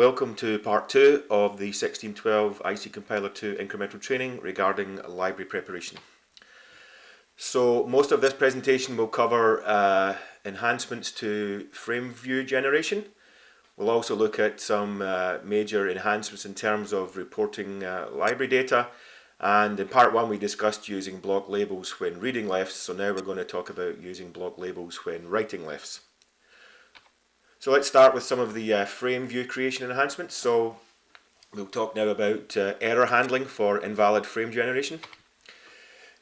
welcome to part 2 of the 1612 IC Compiler 2 incremental training regarding library preparation. So most of this presentation will cover enhancements to frame view generation. We'll also look at some major enhancements in terms of reporting library data, and in part 1 we discussed using block labels when reading lefts, so now we're going to talk about using block labels when writing lefts. So let's start with some of the frame view creation enhancements. So we'll talk now about error handling for invalid frame generation.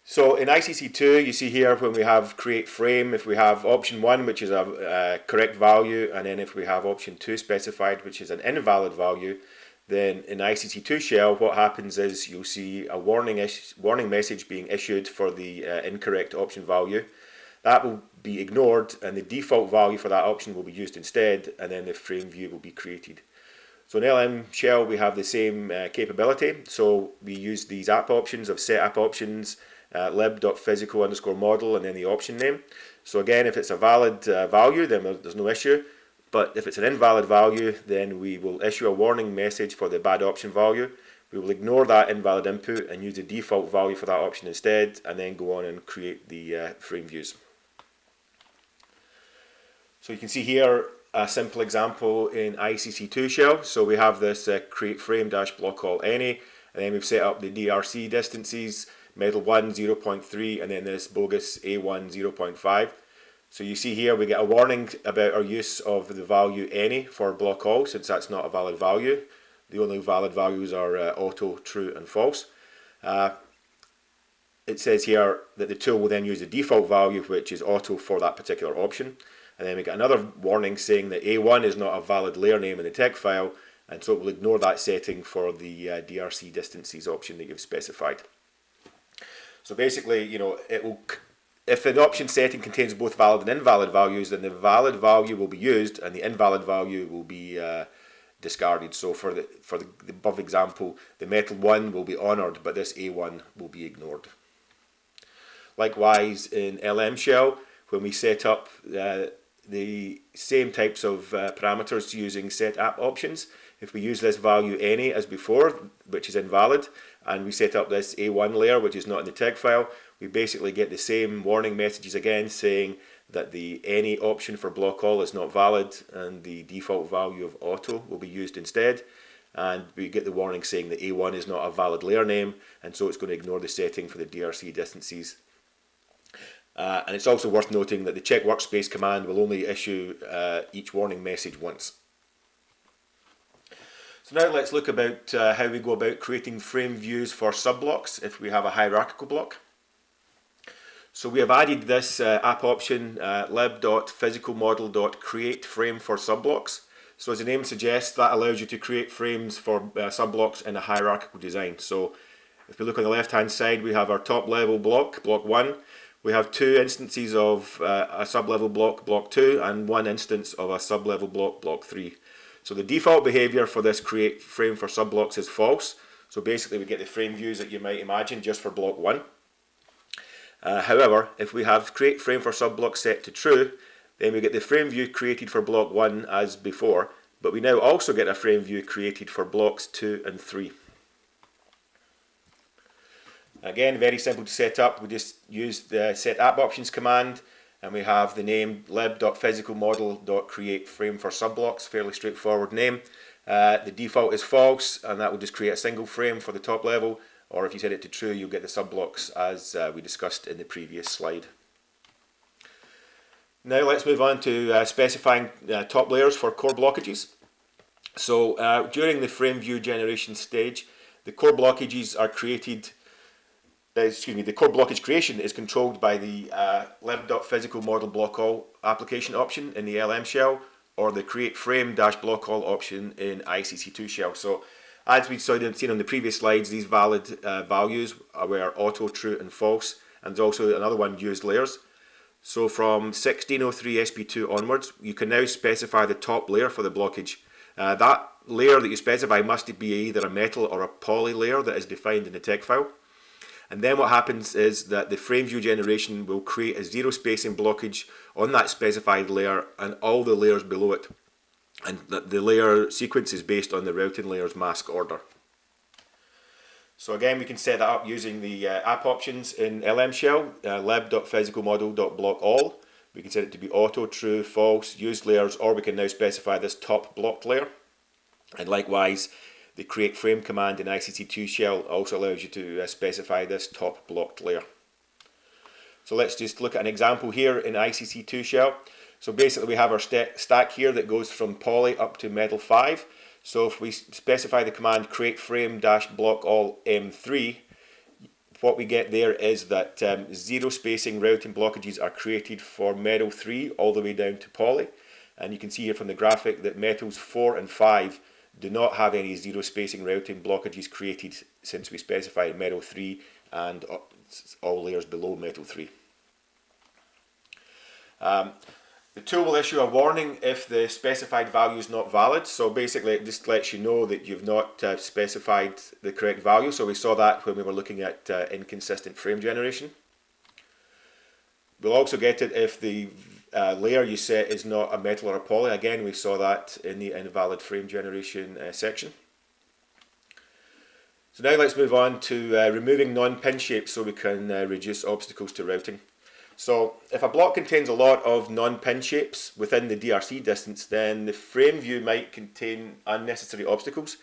So in ICCII, you see here when we have create frame, if we have option 1, which is a correct value, and then if we have option 2 specified, which is an invalid value, then in ICCII shell, what happens is you'll see a warning message being issued for the incorrect option value. That will be ignored, and the default value for that option will be used instead, and then the frame view will be created. So in LM shell, we have the same capability. So we use these app options of set app options, lib.physical_model, and then the option name. So again, if it's a valid value, then there's no issue. But if it's an invalid value, then we will issue a warning message for the bad option value. We will ignore that invalid input and use the default value for that option instead, and then go on and create the frame views. So you can see here a simple example in ICCII shell. So we have this create frame dash block all any, and then we've set up the DRC distances, metal 1 0.3, and then this bogus A1 0.5. So you see here we get a warning about our use of the value any for block all, since that's not a valid value. The only valid values are auto, true, and false. It says here that the tool will then use the default value, which is auto for that particular option. And then we get another warning saying that A1 is not a valid layer name in the text file, and so it will ignore that setting for the DRC distances option that you've specified. So basically, it will, if an option setting contains both valid and invalid values, then the valid value will be used and the invalid value will be discarded. So for the above example, the metal 1 will be honoured, but this A1 will be ignored. Likewise, in LM shell, when we set up the same types of parameters using set app options, if we use this value any as before, which is invalid, and we set up this A1 layer, which is not in the teg file, we basically get the same warning messages again saying that the any option for block all is not valid, and the default value of auto will be used instead. And we get the warning saying that A1 is not a valid layer name, and so it's going to ignore the setting for the DRC distances. And it's also worth noting that the check workspace command will only issue each warning message once. So now let's look about how we go about creating frame views for subblocks if we have a hierarchical block. So we have added this app option, lib.physicalmodel.create frame for subblocks. So as the name suggests, that allows you to create frames for subblocks in a hierarchical design. So if we look on the left hand side, we have our top level block, block 1. We have 2 instances of a sub-level block, block 2, and 1 instance of a sub-level block, block 3. So the default behavior for this create frame for subblocks is false. So basically we get the frame views that you might imagine just for block 1. However, if we have create frame for subblocks set to true, then we get the frame view created for block 1 as before, but we now also get a frame view created for blocks 2 and 3. Again, very simple to set up. We just use the set app options command, and we have the name lib.physicalmodel.create frame for subblocks, fairly straightforward name. The default is false, and that will just create a single frame for the top level, or if you set it to true, you'll get the subblocks as we discussed in the previous slide. Now let's move on to specifying top layers for core blockages. So during the frame view generation stage, the core blockages are created. The core blockage creation is controlled by the lib.physicalmodel block all application option in the LM shell, or the create frame dash block all option in ICCII shell. So as we've seen on the previous slides, these valid values were auto, true, and false, and there's also another one, used layers. So from 1603 SP2 onwards, you can now specify the top layer for the blockage. That layer that you specify must be either a metal or a poly layer that is defined in the teg file. And then what happens is that the frame view generation will create a zero spacing blockage on that specified layer and all the layers below it. and the layer sequence is based on the routing layer's mask order. So again, we can set that up using the app options in LM shell, lib.physicalmodel.blockAll. We can set it to be auto, true, false, used layers, or we can now specify this top blocked layer. And likewise, the create frame command in ICCII shell also allows you to specify this top blocked layer. So let's just look at an example here in ICCII shell. So basically we have our stack here that goes from poly up to metal 5. So if we specify the command create frame block all M3, what we get there is that zero spacing routing blockages are created for metal 3 all the way down to poly. And you can see here from the graphic that metals 4 and 5 do not have any zero spacing routing blockages created since we specified metal 3 and all layers below metal 3. The tool will issue a warning if the specified value is not valid. So basically it just lets you know that you've not specified the correct value. So we saw that when we were looking at inconsistent frame generation. We'll also get it if the layer you set is not a metal or a poly. Again, we saw that in the invalid frame generation section. So now let's move on to removing non-pin shapes so we can reduce obstacles to routing. So if a block contains a lot of non-pin shapes within the DRC distance, then the frame view might contain unnecessary obstacles,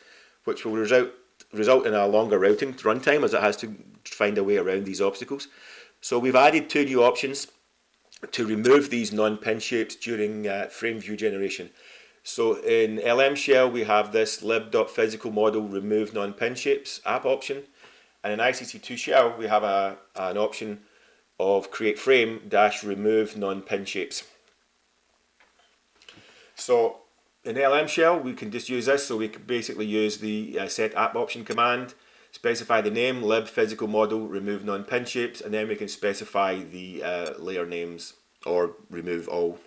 which will result in a longer routing runtime as it has to find a way around these obstacles. So we've added two new options to remove these non-pin shapes during frame view generation. So in LM shell we have this lib.physicalmodel remove non-pin shapes app option, and in ICCII shell we have an option of create frame remove non-pin shapes. So in LM shell we can just use this, so we can basically use the set app option command, specify the name lib physical model remove non-pin shapes, and then we can specify the layer names or remove all.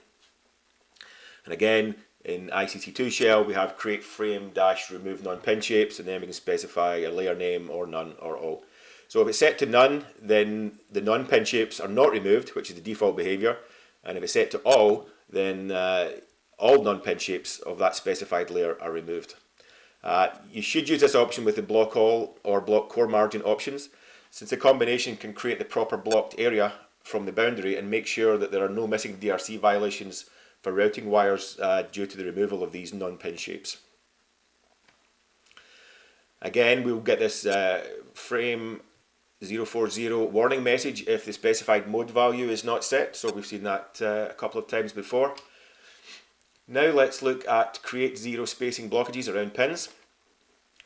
And again in ICCII shell we have create frame remove non-pin shapes, and then we can specify a layer name or none or all. So if it's set to none, then the non-pin shapes are not removed, which is the default behavior. And if it's set to all, then all non-pin shapes of that specified layer are removed. You should use this option with the block all or block core margin options, since the combination can create the proper blocked area from the boundary and make sure that there are no missing DRC violations for routing wires due to the removal of these non-pin shapes. Again, we'll get this frame 040 warning message if the specified mode value is not set. So we've seen that a couple of times before. Now let's look at create zero spacing blockages around pins.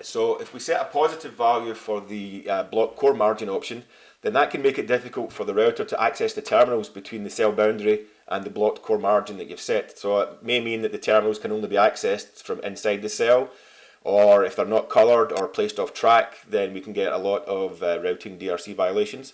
So if we set a positive value for the block core margin option, then that can make it difficult for the router to access the terminals between the cell boundary and the blocked core margin that you've set. So it may mean that the terminals can only be accessed from inside the cell, or if they're not coloured or placed off track, then we can get a lot of routing DRC violations.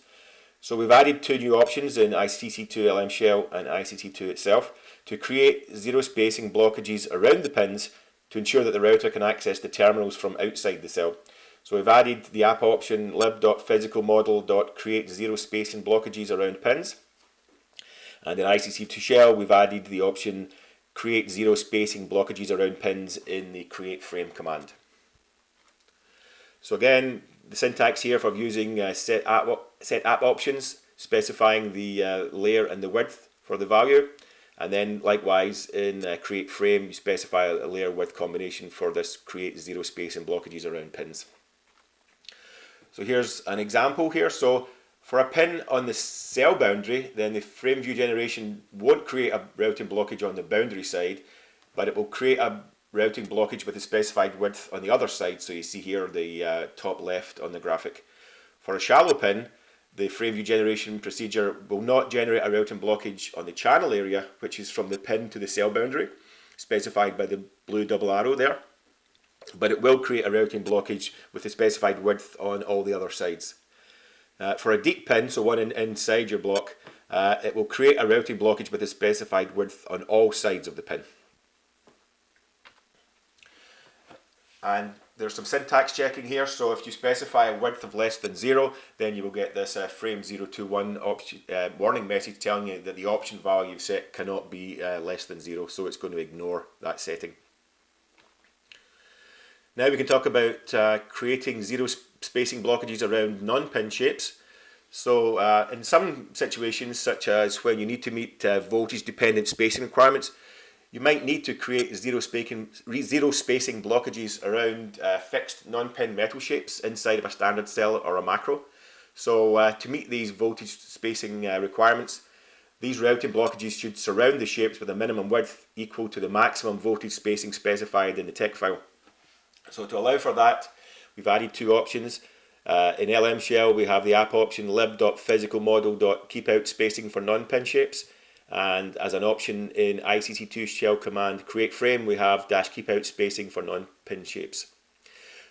So we've added two new options in ICCII LM shell and ICCII itself to create zero spacing blockages around the pins to ensure that the router can access the terminals from outside the cell. So we've added the app option lib.physicalmodel.create zero spacing blockages around pins. And in ICCII shell we've added the option create zero spacing blockages around pins in the create frame command. So again, the syntax here for using set app options, specifying the layer and the width for the value, and then likewise in create frame you specify a layer width combination for this create zero spacing blockages around pins. So here's an example here. So for a pin on the cell boundary, then the frame view generation won't create a routing blockage on the boundary side, but it will create a routing blockage with a specified width on the other side. So you see here the top left on the graphic. For a shallow pin, the frame view generation procedure will not generate a routing blockage on the channel area, which is from the pin to the cell boundary, specified by the blue double arrow there, but it will create a routing blockage with a specified width on all the other sides. For a deep pin, so one inside your block, it will create a routing blockage with a specified width on all sides of the pin. And there's some syntax checking here, so if you specify a width of less than 0, then you will get this frame 021 warning message telling you that the option value you've set cannot be less than 0, so it's going to ignore that setting. Now we can talk about creating zero spacing blockages around non-pin shapes. So in some situations, such as when you need to meet voltage dependent spacing requirements, you might need to create zero spacing blockages around fixed non-pin metal shapes inside of a standard cell or a macro. So to meet these voltage spacing requirements, these routing blockages should surround the shapes with a minimum width equal to the maximum voltage spacing specified in the tech file. So to allow for that, we've added two options. In LM shell, we have the app option lib.physicalmodel.keepout spacing for non-pin shapes, and as an option in ICCII shell command create frame, we have -keepout spacing for non-pin shapes.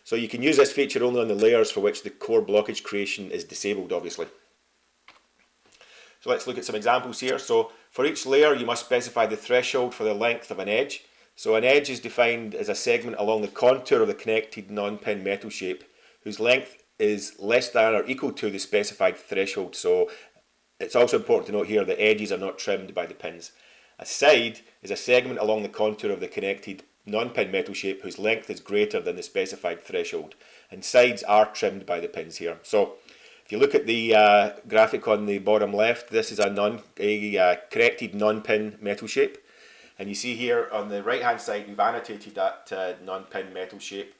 So you can use this feature only on the layers for which the core blockage creation is disabled, obviously. So let's look at some examples here. So for each layer, you must specify the threshold for the length of an edge. So an edge is defined as a segment along the contour of the connected non-pin metal shape whose length is less than or equal to the specified threshold. So it's also important to note here that edges are not trimmed by the pins. A side is a segment along the contour of the connected non-pin metal shape whose length is greater than the specified threshold, and sides are trimmed by the pins here. So if you look at the graphic on the bottom left, this is a corrected non-pin metal shape. And you see here on the right hand side, we've annotated that non-pin metal shape.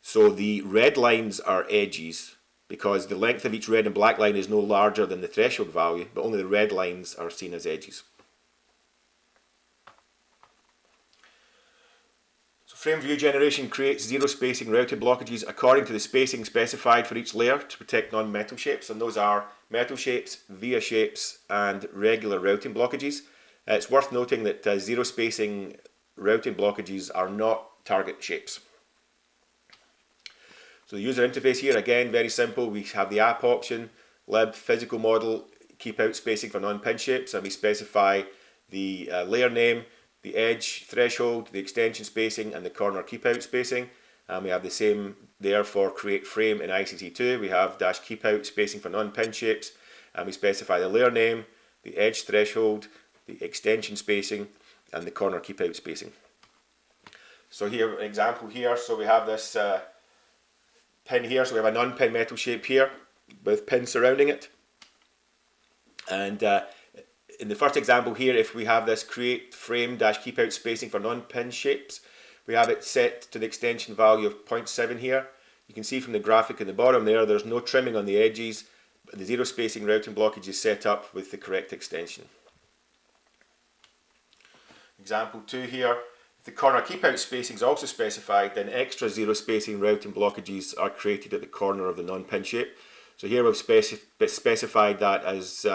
So the red lines are edges because the length of each red and black line is no larger than the threshold value, but only the red lines are seen as edges. So frame view generation creates zero spacing routed blockages according to the spacing specified for each layer to protect non-metal shapes, and those are metal shapes, via shapes, and regular routing blockages. It's worth noting that zero spacing routing blockages are not target shapes. So the user interface here, again, very simple. We have the app option, lib, physical model, keep out spacing for non-pin shapes, and we specify the layer name, the edge threshold, the extension spacing, and the corner keep out spacing. And we have the same there for create frame in ICCII. We have -keep out spacing for non-pin shapes, and we specify the layer name, the edge threshold, the extension spacing, and the corner keep out spacing. So here, an example here. So we have this pin here. So we have a non-pin metal shape here with pins surrounding it. And in the first example here, if we have this create frame -keep out spacing for non-pin shapes, we have it set to the extension value of 0.7 here. You can see from the graphic in the bottom there, there's no trimming on the edges, but the zero spacing routing blockage is set up with the correct extension. Example 2 here, if the corner keep out spacing is also specified, then extra zero spacing routing blockages are created at the corner of the non-pin shape. So here we've specified that as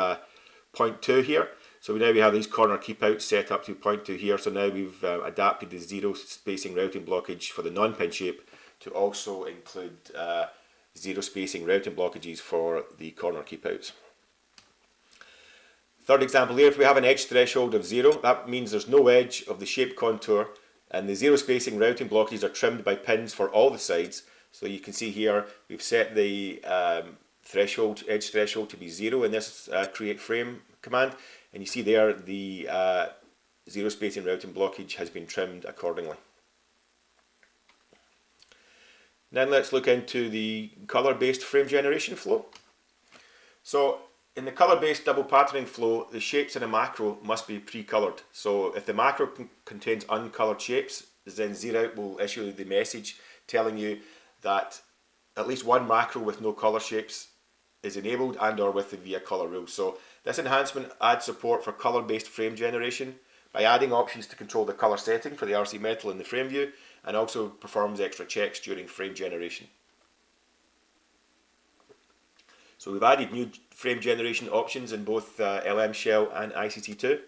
0.2 here. So now we have these corner keep outs set up to 0.2 here. So now we've adapted the zero spacing routing blockage for the non-pin shape to also include zero spacing routing blockages for the corner keep outs. Third example here, if we have an edge threshold of 0, that means there's no edge of the shape contour, and the zero spacing routing blockages are trimmed by pins for all the sides. So you can see here we've set the edge threshold to be 0 in this create frame command, and you see there the zero spacing routing blockage has been trimmed accordingly. Then let's look into the color-based frame generation flow. So in the color-based double patterning flow, the shapes in a macro must be pre-colored. So if the macro contains uncolored shapes, then ZeroOut will issue the message telling you that at least one macro with no color shapes is enabled and or with the via color rule. So this enhancement adds support for color-based frame generation by adding options to control the color setting for the RC metal in the frame view, and also performs extra checks during frame generation. So we've added new frame generation options in both LM shell and ICCII.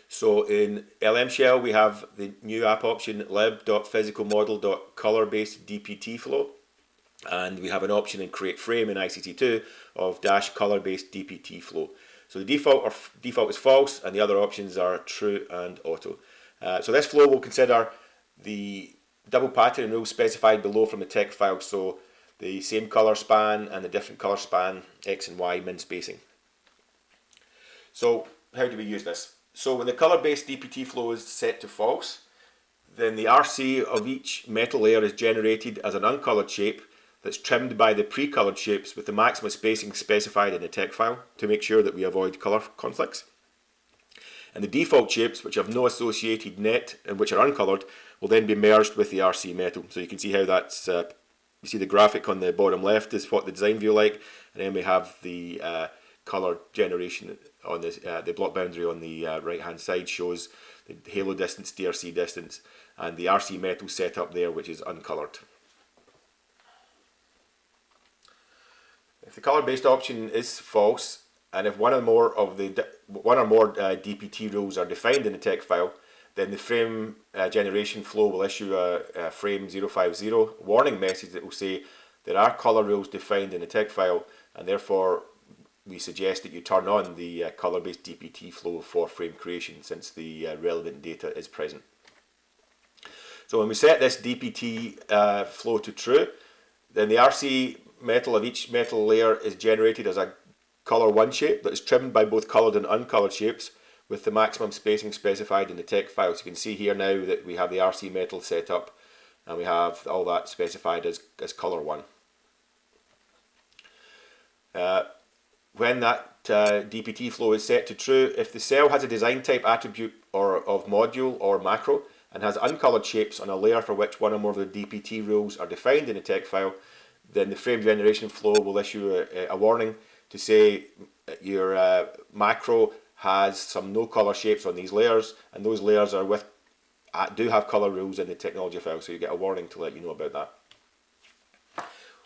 So in LM shell we have the new app option lib.physicalmodel.color-based DPT flow, and we have an option in create frame in ICCII of -color-based DPT flow. So the default is false, and the other options are true and auto. So this flow will consider the double patterning rule specified below from the tech file. So the same color span and the different color span X and Y min spacing. So how do we use this? So when the color-based DPT flow is set to false, then the RC of each metal layer is generated as an uncoloured shape that's trimmed by the pre-coloured shapes with the maximum spacing specified in the tech file to make sure that we avoid colour conflicts. And the default shapes, which have no associated net and which are uncoloured, will then be merged with the RC metal. So you can see how that's, you see the graphic on the bottom left is what the design view like, and then we have the colour generation on this, the block boundary on the right hand side shows the halo distance, DRC distance, and the RC metal set up there, which is uncoloured. If the colour based option is false, and if one or more DPT rules are defined in the tech file, then the frame generation flow will issue a frame 050 warning message that will say there are colour rules defined in the tech file, and therefore we suggest that you turn on the colour based DPT flow for frame creation since the relevant data is present. So when we set this DPT flow to true, then the RC metal of each metal layer is generated as a colour 1 shape that is trimmed by both coloured and uncoloured shapes with the maximum spacing specified in the tech file. So you can see here now that we have the RC metal set up and we have all that specified as colour 1. When that DPT flow is set to true, if the cell has a design type attribute or of module or macro and has uncoloured shapes on a layer for which one or more of the DPT rules are defined in the tech file, then the frame generation flow will issue a warning to say your macro has some no colour shapes on these layers, and those layers are do have colour rules in the technology file, so you get a warning to let you know about that.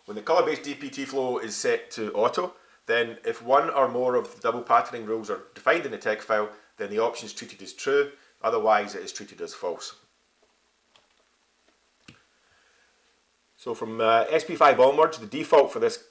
When the colour based DPT flow is set to auto, then if one or more of the double patterning rules are defined in the tech file, then the option is treated as true, otherwise it is treated as false. So from SP5 onwards, the default for this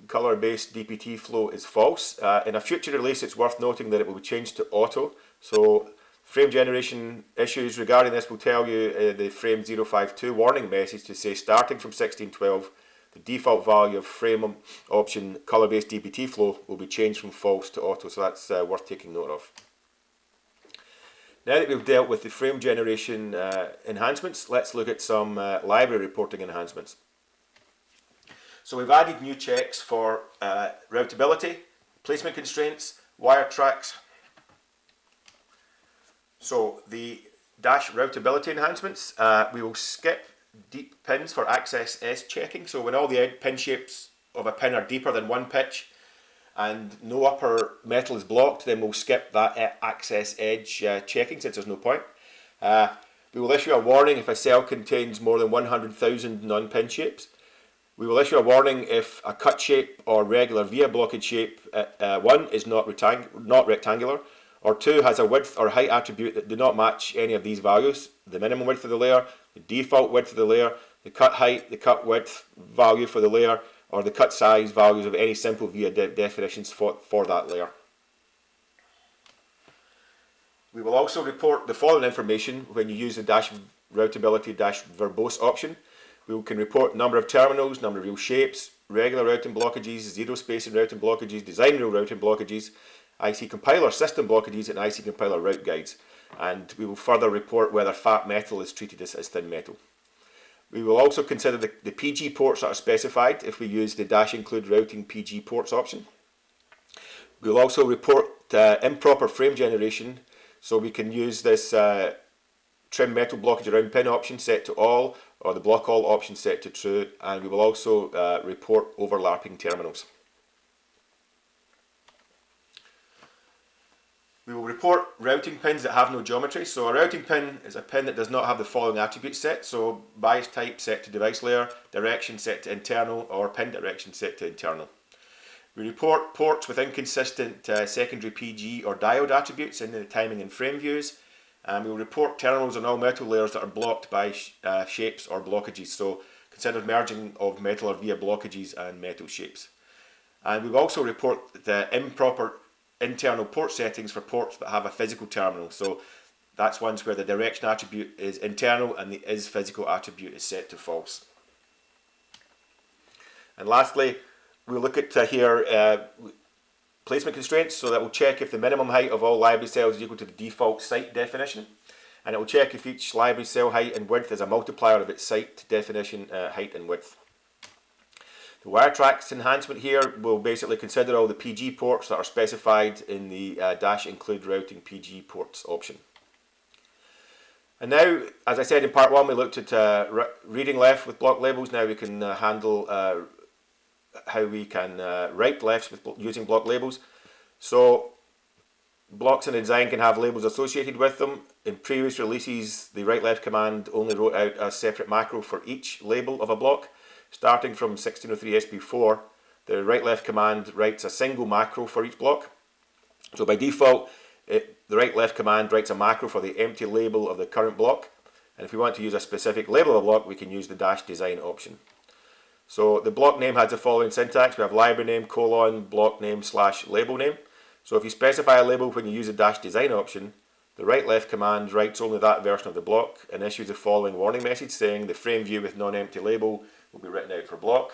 colour based DPT flow is false. In a future release, it's worth noting that it will be changed to auto. So frame generation issues regarding this will tell you the frame 052 warning message to say starting from 1612, the default value of frame option colour based DPT flow will be changed from false to auto. So that's worth taking note of. Now that we've dealt with the frame generation enhancements, let's look at some library reporting enhancements. So we've added new checks for routability, placement constraints, wire tracks. So the dash routability enhancements, we will skip deep pins for access edge checking. So when all the pin shapes of a pin are deeper than 1 pitch and no upper metal is blocked, then we'll skip that access edge checking since there's no point. We will issue a warning if a cell contains more than 100,000 non-pin shapes. We will issue a warning if a cut shape or regular via blockage shape 1 is not rectangular, or 2 has a width or height attribute that do not match any of these values: the minimum width of the layer, the default width of the layer, the cut height, the cut width value for the layer, or the cut size values of any simple via definitions for that layer. We will also report the following information when you use the dash routability dash verbose option. We can report number of terminals, number of real shapes, regular routing blockages, zero spacing routing blockages, design rule routing blockages, IC compiler system blockages, and IC compiler route guides. And we will further report whether fat metal is treated as thin metal. We will also consider the PG ports that are specified if we use the dash include routing PG ports option. We will also report improper frame generation, so we can use this trim metal blockage around pin option set to all, or the block all option set to true, and we will also report overlapping terminals. We will report routing pins that have no geometry. So a routing pin is a pin that does not have the following attributes set. So bias type set to device layer, direction set to internal, or pin direction set to internal. We report ports with inconsistent secondary PG or diode attributes in the timing and frame views. And we will report terminals on all metal layers that are blocked by shapes or blockages. So consider merging of metal or via blockages and metal shapes. And we will also report the improper internal port settings for ports that have a physical terminal. So that's ones where the direction attribute is internal and the is physical attribute is set to false. And lastly, we'll look at here placement constraints. So that will check if the minimum height of all library cells is equal to the default site definition. and it will check if each library cell height and width is a multiplier of its site definition height and width. The wire tracks enhancement here will basically consider all the PG ports that are specified in the dash include routing PG ports option. And now, as I said in part 1, we looked at reading left with block labels. Now we can handle how we can write lefts with using block labels. So blocks in the design can have labels associated with them. In previous releases, the write left command only wrote out a separate macro for each label of a block. Starting from 1603 SP4, the write left command writes a single macro for each block. So by default, the write left command writes a macro for the empty label of the current block. And if we want to use a specific label of a block, we can use the dash design option. So the block name has the following syntax. We have library name, colon, block name, / label name. So if you specify a label when you use the dash design option, the write left command writes only that version of the block and issues the following warning message saying the frame view with non-empty label will be written out for block.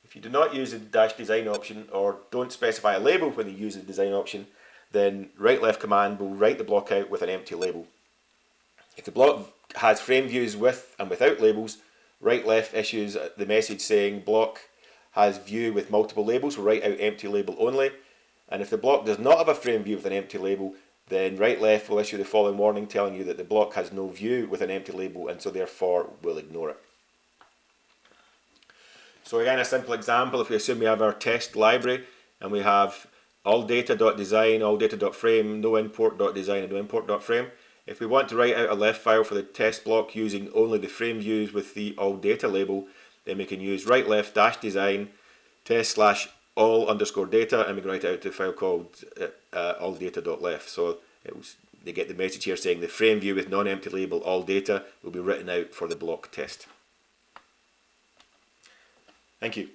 If you do not use the dash design option or don't specify a label when you use the design option, then write left command will write the block out with an empty label. If the block has frame views with and without labels, write left issues the message saying block has view with multiple labels, will write out empty label only. And if the block does not have a frame view with an empty label, then write left will issue the following warning telling you that the block has no view with an empty label and so therefore will ignore it. So again, a simple example, if we assume we have our test library and we have all data.design, all data.frame, no import.design and no import.frame. If we want to write out a left file for the test block using only the frame views with the all data label, then we can use write left dash design test / all underscore data and we can write it out to a file called all data.left. So they get the message here saying the frame view with non-empty label all data will be written out for the block test. Thank you.